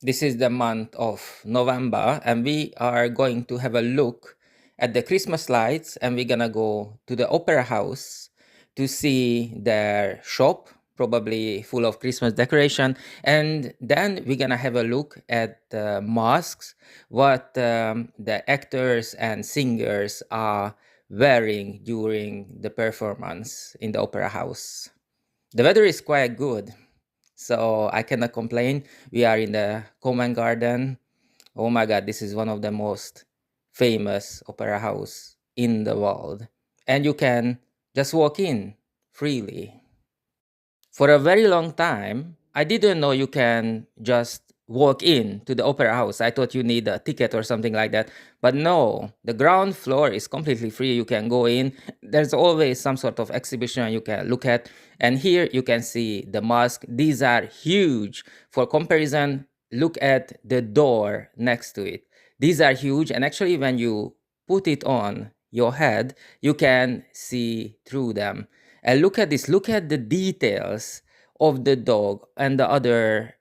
This is the month of November, and we are going to have a look at the Christmas lights, and we're gonna go to the Opera House to see their shop, probably full of Christmas decoration, and then we're gonna have a look at the masks, what the actors and singers are wearing during the performance in the Opera House. The weather is quite good, so I cannot complain. We are in the Covent Garden. Oh my God, this is one of the most famous opera house in the world. And you can just walk in freely. For a very long time, I didn't know you can just walk in to the opera house. I thought you need a ticket or something like that. But no, the ground floor is completely free. You can go in. There's always some sort of exhibition you can look at. And here you can see the mask. These are huge. For comparison, look at the door next to it. These are huge. And actually, when you put it on your head, you can see through them. And look at this, look at the details of the dog and the other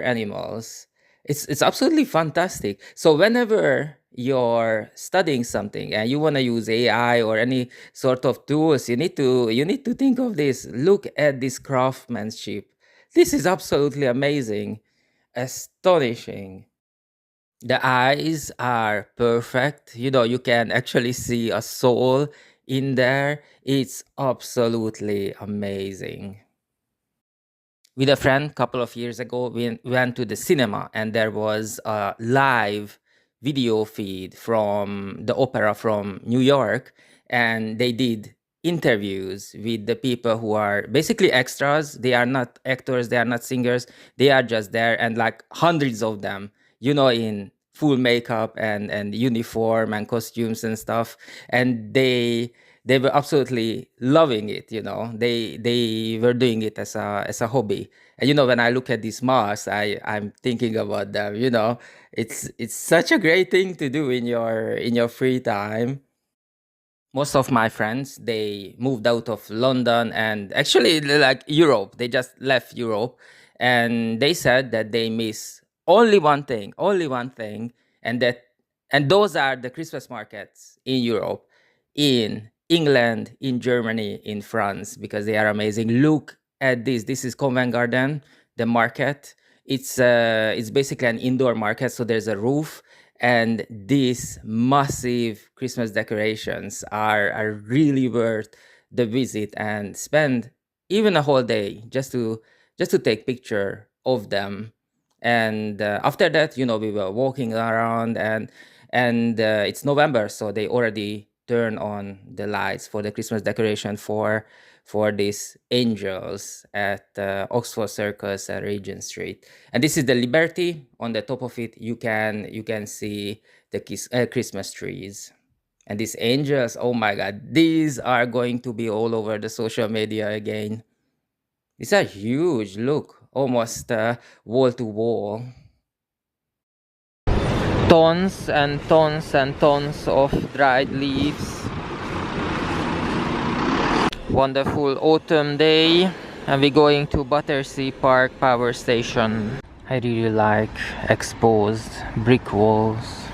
animals. It's absolutely fantastic. So whenever you're studying something and you want to use AI or any sort of tools, you need to think of this. Look at this craftsmanship. This is absolutely amazing, astonishing. The eyes are perfect. You can actually see a soul in there. It's absolutely amazing. With a friend, couple of years ago, we went to the cinema and there was a live video feed from the opera from New York, and they did interviews with the people who are basically extras. They are not actors, they are not singers, they are just there, and like hundreds of them, in full makeup and uniform and costumes and stuff. And they were absolutely loving it. They were doing it as a hobby. And when I look at these masks, I'm thinking about them. It's such a great thing to do in your free time. Most of my friends, they moved out of London and actually like Europe. They just left Europe, and they said that they miss only one thing, and those are the Christmas markets in Europe, in England, in Germany, in France, because they are amazing. Look at this. This is Covent Garden, the market. It's basically an indoor market, so there's a roof, and these massive Christmas decorations are really worth the visit, and spend even a whole day just to take picture of them. And after that, we were walking around, and it's November, so they already turn on the lights for the Christmas decoration for these angels at Oxford Circus and Regent Street. And this is the Liberty. On the top of it, you can see the Christmas trees. And these angels, oh my God, these are going to be all over the social media again. These are huge. Look, almost wall to wall. Tons and tons and tons of dried leaves. Wonderful autumn day, and we're going to Battersea Park Power Station. I really like exposed brick walls.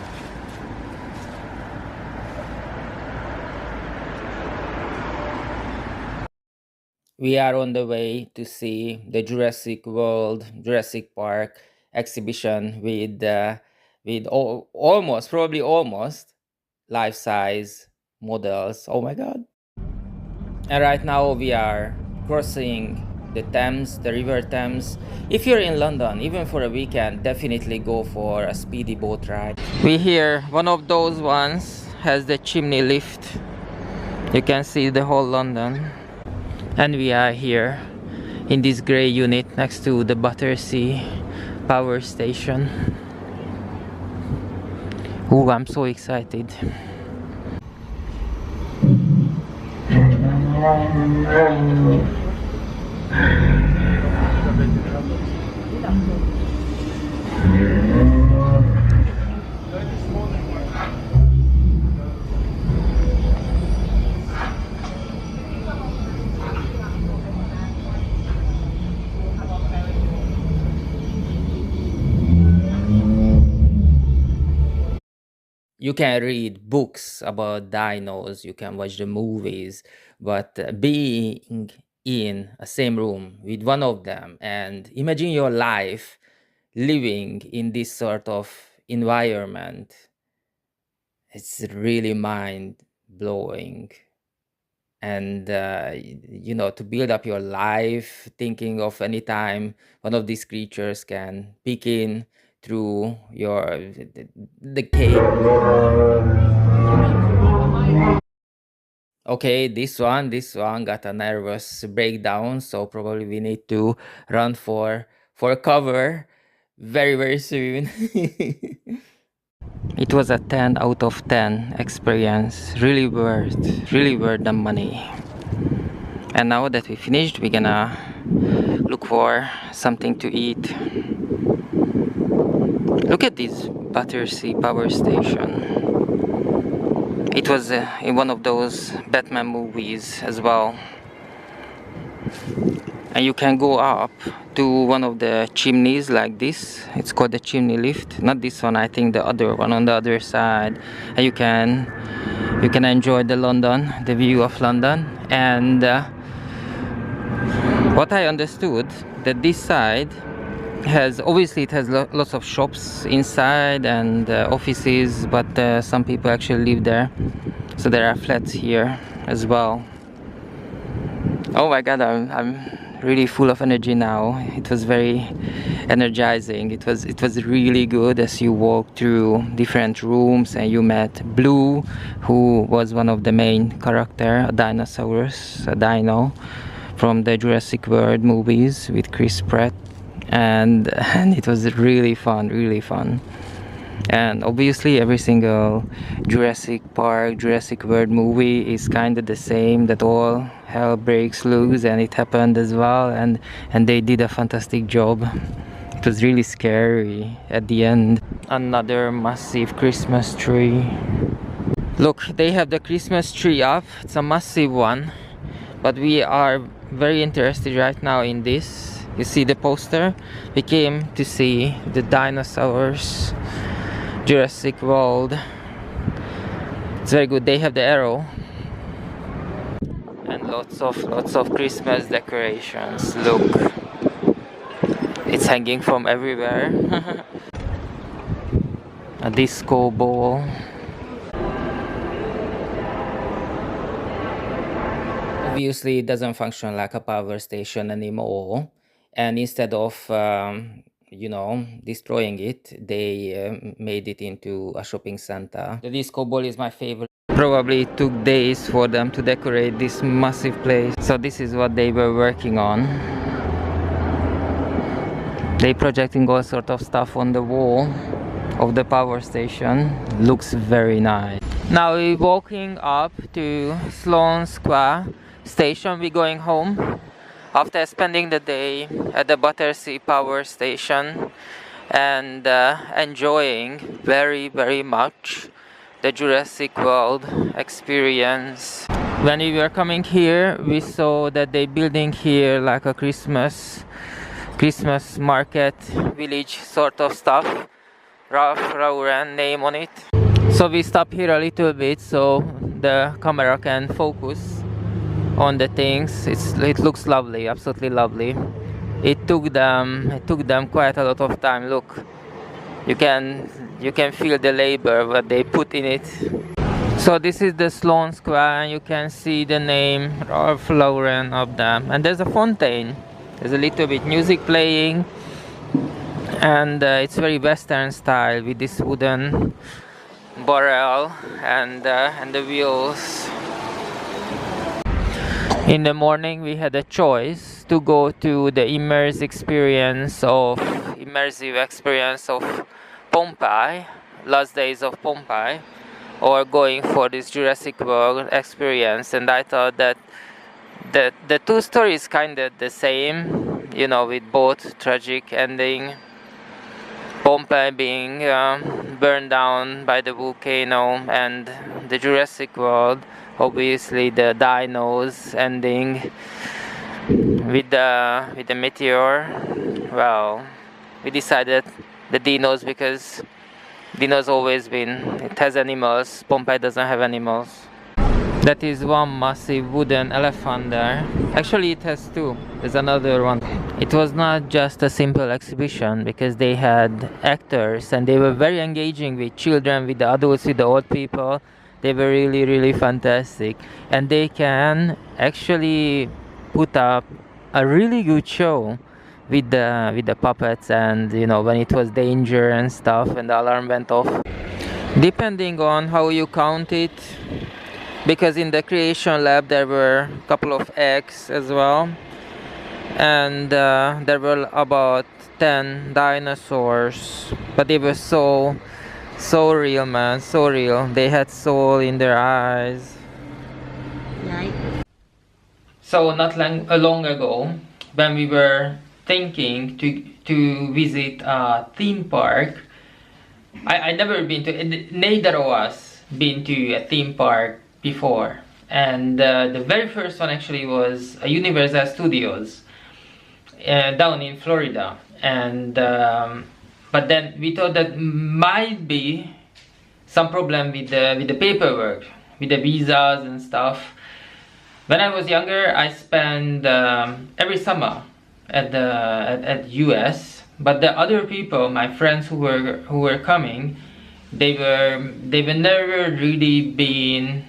We are on the way to see the Jurassic Park exhibition with almost life-size models. Oh my God. And right now we are crossing the Thames, the River Thames. If you're in London, even for a weekend, definitely go for a speedy boat ride. We here, one of those ones has the chimney lift. You can see the whole London. And we are here in this grey unit next to the Battersea Power Station. Ooh, I'm so excited. you can read books about dinos, you can watch the movies, but being in a same room with one of them and imagine your life living in this sort of environment, it's really mind blowing. And to build up your life thinking of any time one of these creatures can peek in through the cave. Okay, this one got a nervous breakdown, so probably we need to run for cover very very soon. It was a 10 out of 10 experience, really worth the money. And now that we finished, we're gonna look for something to eat. Look at this Battersea power station. It was in one of those Batman movies as well. And you can go up to one of the chimneys like this. It's called the chimney lift. Not this one, I think the other one on the other side. And you can enjoy the view of London. And what I understood, that this side has lots of shops inside and offices, but some people actually live there, so there are flats here as well. Oh my god, I'm really full of energy now. It was very energizing. It was really good as you walk through different rooms and you met Blue, who was one of the main character, a dinosaurus, a dino from the Jurassic World movies with Chris Pratt, and it was really fun. And obviously every single Jurassic Park, Jurassic World movie is kind of the same, that all hell breaks loose, and it happened as well, and they did a fantastic job. It was really scary at the end. Another massive Christmas tree. Look, they have the Christmas tree up. It's a massive one, but we are very interested right now in this. You see the poster? We came to see the dinosaurs, Jurassic World. It's very good. They have the arrow and lots of Christmas decorations. Look, it's hanging from everywhere. A disco ball. Obviously it doesn't function like a power station anymore, and instead of destroying it, they made it into a shopping center. The disco ball is my favorite. Probably it took days for them to decorate this massive place. So this is what they were working on. They projecting all sort of stuff on the wall of the power station. Looks very nice. Now we're walking up to Sloane Square station. We're going home after spending the day at the Battersea power station and enjoying very much the Jurassic World experience. When we were coming here, we saw that they building here like a Christmas market village sort of stuff. Ralph Lauren name on it. So we stop here a little bit so the camera can focus on the things. It looks lovely, absolutely lovely. It took them quite a lot of time. Look, you can feel the labor what they put in it. So this is the Sloane Square, and you can see the name Ralph Lauren of them. And there's a fountain. There's a little bit music playing, and it's very Western style with this wooden barrel and the wheels. In the morning we had a choice to go to the immersive experience of Pompeii, last days of Pompeii, or going for this Jurassic World experience. And I thought that the two stories kind of the same, with both tragic ending. Pompeii being burned down by the volcano, and the Jurassic World, obviously the dinos ending with the meteor. Well, we decided the dinos because Dino's always been. It has animals. Pompeii doesn't have animals. That is one massive wooden elephant there. Actually, it has two. There's another one. It was not just a simple exhibition because they had actors and they were very engaging with children, with the adults, with the old people. They were really, really fantastic. And they can actually put up a really good show with the puppets, and you know, when it was danger and stuff and the alarm went off. Depending on how you count it, because in the creation lab there were a couple of eggs as well, and there were about 10 dinosaurs, but they were so real, man, so real. They had soul in their eyes. So not long ago, when we were thinking to visit a theme park, I never been to, neither of us been to a theme park before, and the very first one actually was a Universal Studios down in Florida, and but then we thought that might be some problem with the paperwork, with the visas and stuff. When I was younger, I spent every summer at US, but the other people, my friends who were coming, they were never really been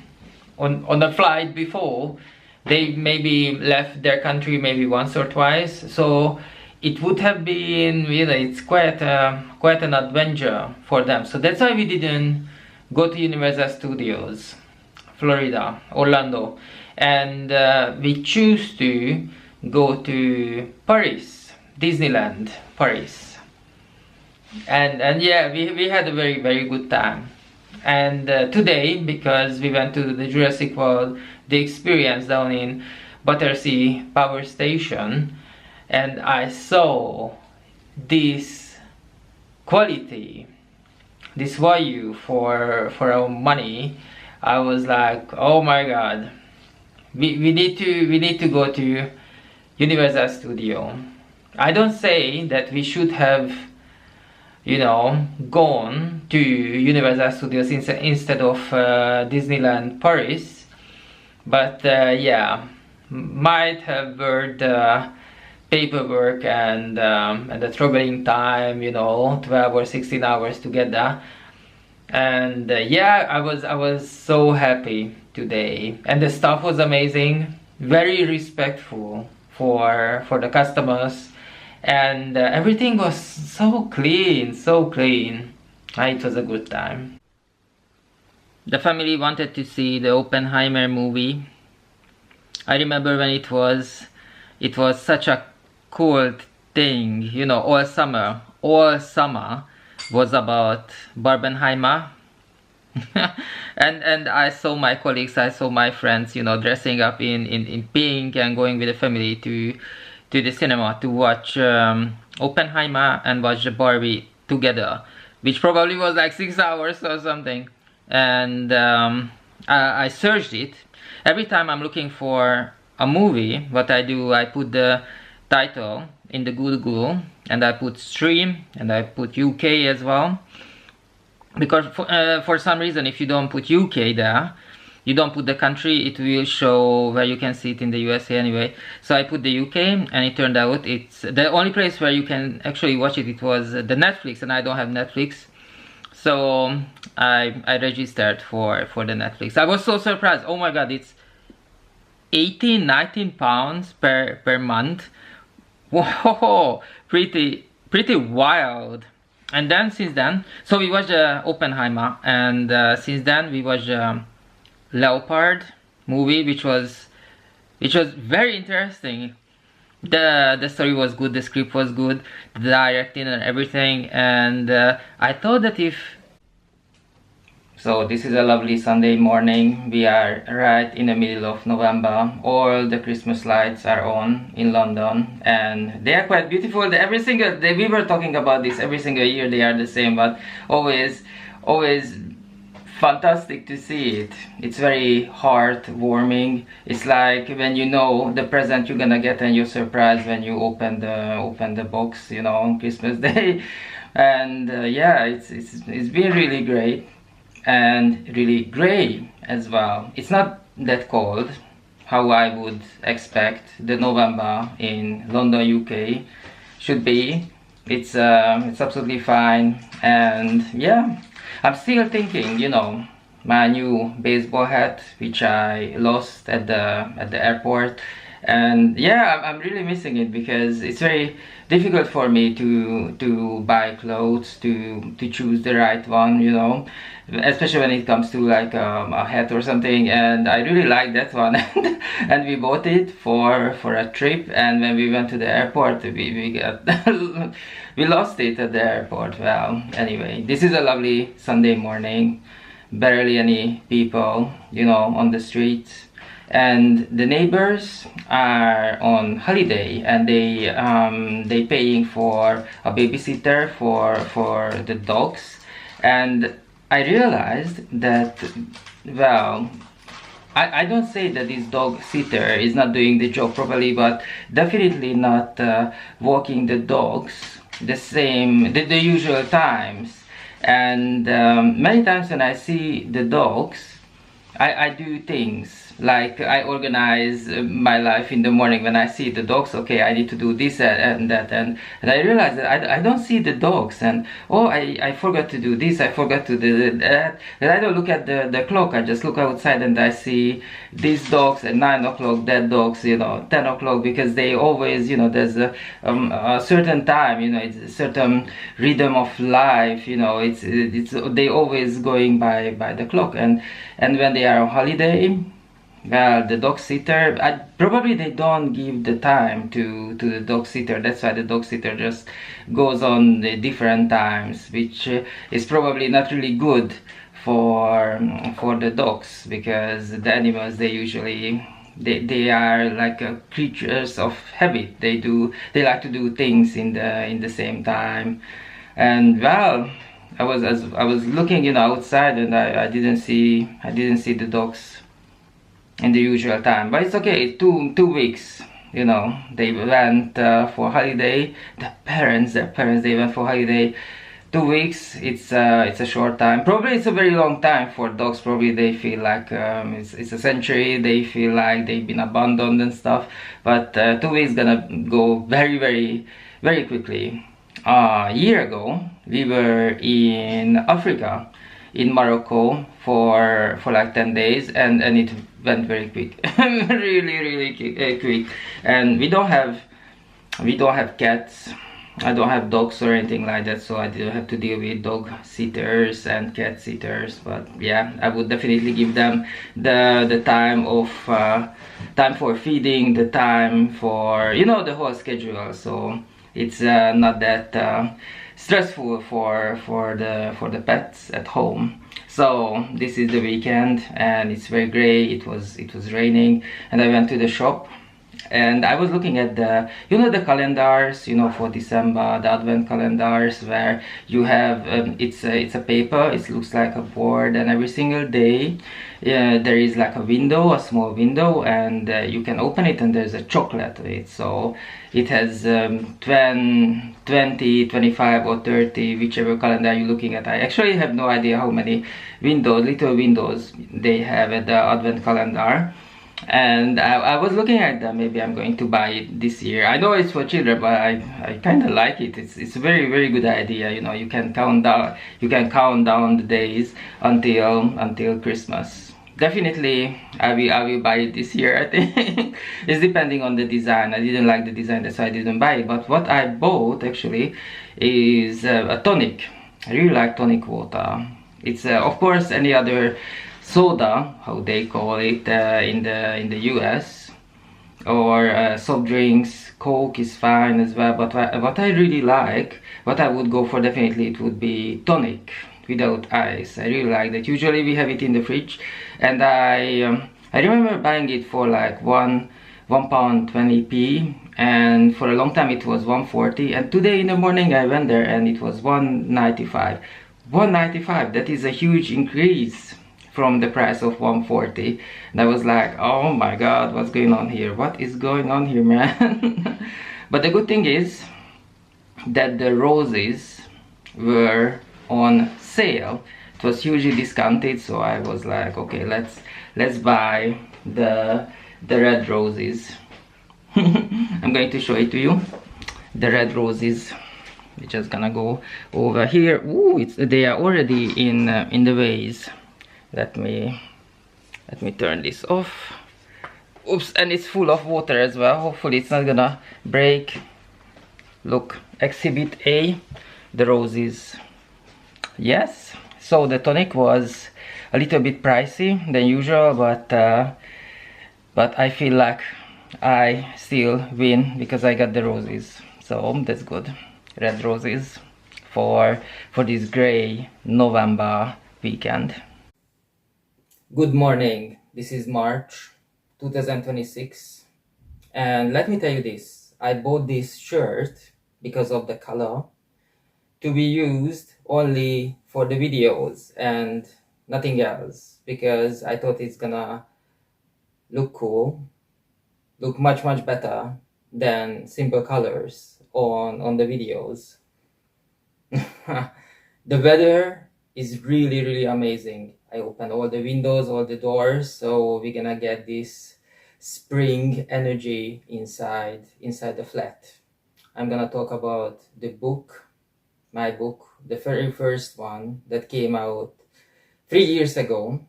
on a flight before. They maybe left their country maybe once or twice, so it would have been really, it's quite an adventure for them. So that's why we didn't go to Universal Studios, Florida, Orlando, and we choose to go to Paris, Disneyland, Paris, and yeah, we had a very, very good time. And today, because we went to the Jurassic World, the experience down in Battersea Power Station, and I saw this quality, this value for our money. I was like, oh my god, we need to go to Universal Studio. I don't say that we should have, you know, gone to Universal Studios instead of Disneyland Paris, but yeah, might have worth the paperwork and the traveling time, you know, 12 or 16 hours to get there. And yeah, I was so happy today, and the staff was amazing, very respectful for the customers, and everything was so clean, so clean. It was a good time. The family wanted to see the Oppenheimer movie. I remember when it was such a cool thing, you know, all summer was about Barbenheimer. and I saw my colleagues, I saw my friends, you know, dressing up in pink and going with the family to the cinema to watch Oppenheimer and watch Barbie together, which probably was like 6 hours or something. And I searched it. Every time I'm looking for a movie, what I do, I put the title in the Google, and I put stream, and I put UK as well, because for some reason, if you don't put UK there, you don't put the country, it will show where you can see it in the USA anyway. So I put the UK, and it turned out it's the only place where you can actually watch it. It was the Netflix, and I don't have Netflix, so I registered for the Netflix. I was so surprised. Oh my god, it's 18-19 pounds per month. Whoa, pretty wild. And then since then, so we watched Oppenheimer, and since then we watched Leopard movie, which was very interesting. The story was good, the script was good, the directing and everything, and I thought that if... So this is a lovely Sunday morning. We are right in the middle of November. All the Christmas lights are on in London, and they are quite beautiful. Every single day, we were talking about this, every single year they are the same, but always fantastic to see it. It's very heartwarming. It's like when you know the present you're gonna get and you're surprised when you open the box, you know, on Christmas Day. And yeah, it's been really great and really gray as well. It's not that cold how I would expect the November in London, UK should be. It's absolutely fine. And yeah, I'm still thinking, my new baseball hat which I lost at the airport. And yeah, I'm really missing it because it's very difficult for me to buy clothes, to choose the right one, especially when it comes to like a hat or something. And I really like that one. And we bought it for a trip, and when we went to the airport, we got we lost it at the airport. Well, anyway, this is a lovely Sunday morning, barely any people, on the streets, and the neighbors are on holiday, and they paying for a babysitter for the dogs. And I realized that, well, I don't say that this dog sitter is not doing the job properly, but definitely not walking the dogs the usual times. And many times when I see the dogs, I do things like I organize my life in the morning. When I see the dogs, okay, I need to do this and that, and I realize that I don't see the dogs, and oh, I forgot to do this, I forgot to do that, and I don't look at the clock. I just look outside and I see these dogs at 9 o'clock, that dogs 10 o'clock, because they always, there's a certain time, it's a certain rhythm of life, it's they always going by the clock. And when they are on holiday, well, the dog sitter, probably they don't give the time to the dog sitter. That's why the dog sitter just goes on the different times, which is probably not really good for the dogs, because the animals, they usually they are like creatures of habit. They like to do things in the same time. And well, I was looking outside, and I didn't see the dogs in the usual time. But it's okay. 2 weeks, they went for holiday. Their parents, they went for holiday. 2 weeks, it's a short time. Probably it's a very long time for dogs. Probably they feel like it's a century. They feel like they've been abandoned and stuff. But 2 weeks gonna go very, very, very quickly. A year ago, we were in Africa, in Morocco, for like 10 days, and it went very quick. Really quick. And we don't have cats. I don't have dogs or anything like that, so I didn't have to deal with dog sitters and cat sitters. But yeah, I would definitely give them the time of time for feeding, the time for the whole schedule, so it's not that stressful for the pets at home. So this is the weekend, and it's very gray. It was raining, and I went to the shop, and I was looking at the the calendars, for December, the advent calendars, where you have it's a paper. It looks like a board, and every single day there is like a small window, and you can open it, and there's a chocolate with it. So it has 20, 25 or 30, whichever calendar you're looking at. I actually have no idea how many little windows they have at the advent calendar. And I was looking at them. Maybe I'm going to buy it this year. I know it's for children, but I kind of like it. It's a very, very good idea. You can count down the days until Christmas. Definitely I will buy it this year, I think. It's depending on the design. I didn't like the design, that's why I didn't buy it. But what I bought actually is a tonic. I really like tonic water. It's of course any other soda, how they call it in the US, or soft drinks. Coke is fine as well, but what I really like, what I would go for definitely, it would be tonic without ice. I really like that. Usually we have it in the fridge, and I remember buying it for like £1 20p, and for a long time it was 1.40, and today in the morning I went there and it was 1.95. 1.95, that is a huge increase from the price of 1.40. And I was like, oh my god, what's going on here? What is going on here, man? But the good thing is that the roses were on sale. It was hugely discounted, so I was like, okay, let's buy the red roses. I'm going to show it to you. The red roses. We're just gonna go over here. Ooh, they are already in the vase. Let me turn this off. Oops, and it's full of water as well. Hopefully it's not gonna break. Look, exhibit A, the roses. Yes, so the tonic was a little bit pricey than usual, but I feel like I still win because I got the roses, so that's good. Red roses for this gray November weekend. Good morning, this is March 2026, and let me tell you this, I bought this shirt because of the color, to be used only for the videos and nothing else, because I thought it's gonna look cool, look much better than simple colors on the videos. The weather is really amazing. I opened all the windows, all the doors, so we're gonna get this spring energy inside the flat. I'm gonna talk about the book, my book, the very first one that came out 3 years ago,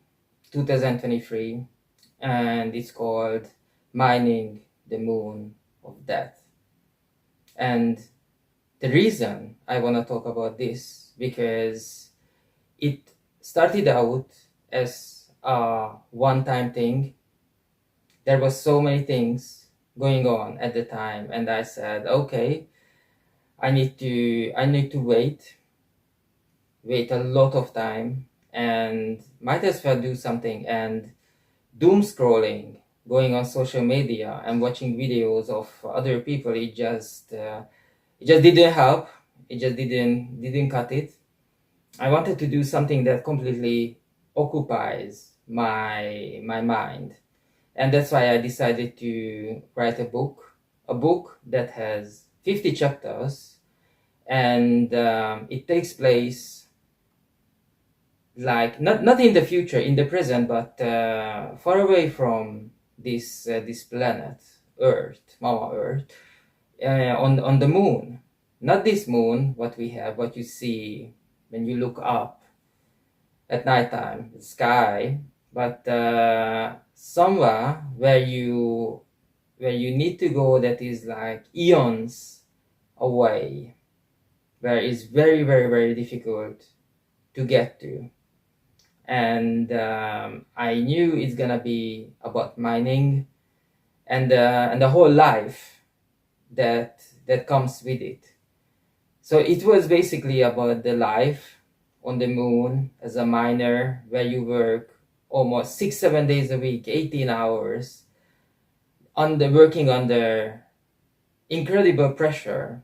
2023, and it's called Mining the Moon of Death. And the reason I want to talk about this, because it started out as a one-time thing. There was so many things going on at the time, and I said, okay, I need to wait a lot of time, and might as well do something. And doom scrolling, going on social media and watching videos of other people, it just didn't help. It just didn't cut it. I wanted to do something that completely occupies my mind, and that's why I decided to write a book that has 50 chapters, and it takes place like not in the future, in the present, but far away from this planet Earth, Mama Earth, on the moon. Not this moon, what we have, what you see when you look up at nighttime, the sky, but somewhere where you need to go, that is like eons away, where it's very difficult to get to. And I knew it's gonna be about mining and the whole life that comes with it. So it was basically about the life on the moon as a miner, where you work almost 6-7 days a week, 18 hours, working under incredible pressure,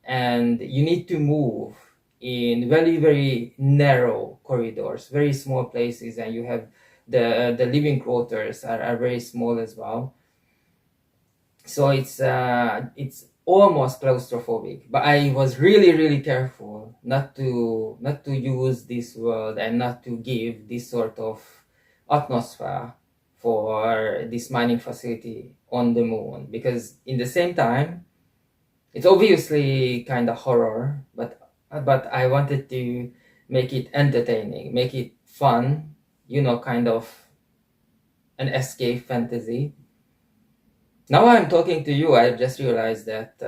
and you need to move in very narrow corridors, very small places, and you have the living quarters are very small as well. So it's almost claustrophobic. But I was really careful not to use this word and not to give this sort of atmosphere for this mining facility on the moon, because in the same time it's obviously kind of horror, but I wanted to make it entertaining, make it fun, kind of an escape fantasy. Now I'm talking to you, I just realized that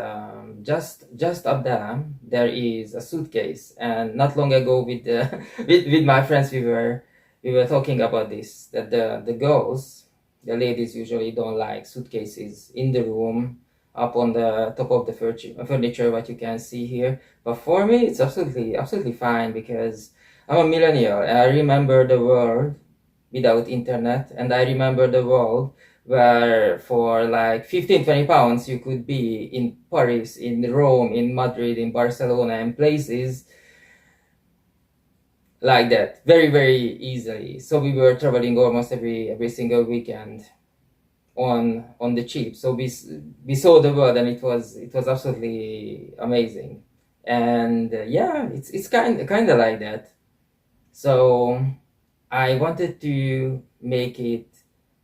just up there is a suitcase, and not long ago with with my friends we were talking about this, that the girls, the ladies usually don't like suitcases in the room, up on the top of the furniture, what you can see here. But for me, it's absolutely fine, because I'm a millennial and I remember the world without internet, and I remember the world where for like 15-20 pounds you could be in Paris, in Rome, in Madrid, in Barcelona, and places like that very easily. So we were traveling almost every single weekend on the cheap. So we saw the world, and it was absolutely amazing. And yeah, it's kind of like that. So I wanted to make it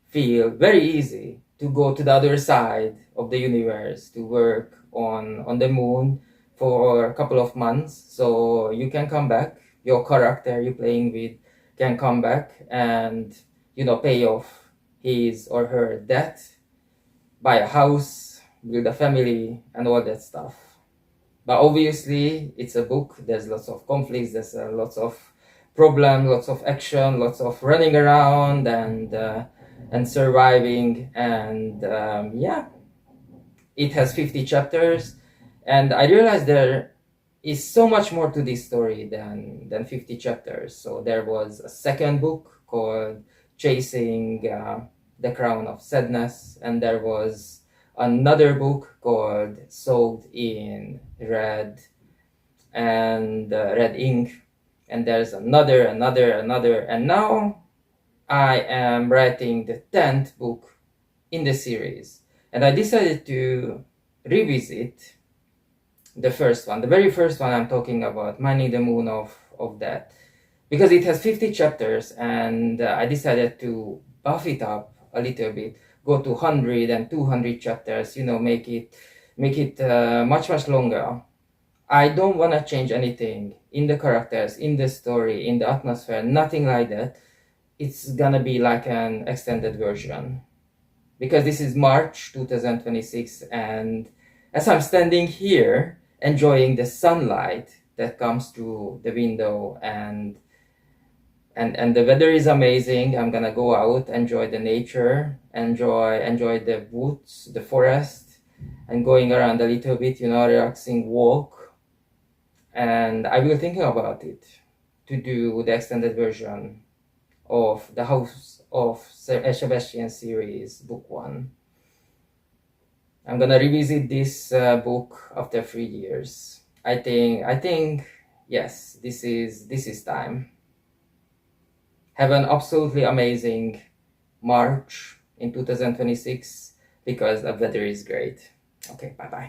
feel very easy to go to the other side of the universe to work on the moon for a couple of months, so you can come back, your character you're playing with can come back and pay off his or her debt, buy a house, build a family, and all that stuff. But obviously it's a book, there's lots of conflicts, there's lots of problem, lots of action, lots of running around and surviving. And yeah, it has 50 chapters, and I realized there is so much more to this story than 50 chapters. So there was a second book called Chasing the Crown of Sadness, and there was another book called Soaked in Red and Red Ink, and there's another, and now I am writing the 10th book in the series. And I decided to revisit the first one, the very first one I'm talking about, Mining the Moon of Death, because it has 50 chapters, and I decided to buff it up a little bit, go to 100 and 200 chapters, make it much longer. I don't want to change anything in the characters, in the story, in the atmosphere, nothing like that. It's gonna be like an extended version, because this is March 2026, and as I'm standing here enjoying the sunlight that comes through the window, and the weather is amazing, I'm gonna go out, enjoy the nature, enjoy the woods, the forest, and going around a little bit, relaxing walk. And I will thinking about it to do the extended version of the House of Sebastian series, book 1. I'm gonna revisit this book after 3 years. I think yes, this is time. Have an absolutely amazing March in 2026, because the weather is great. Okay, bye bye.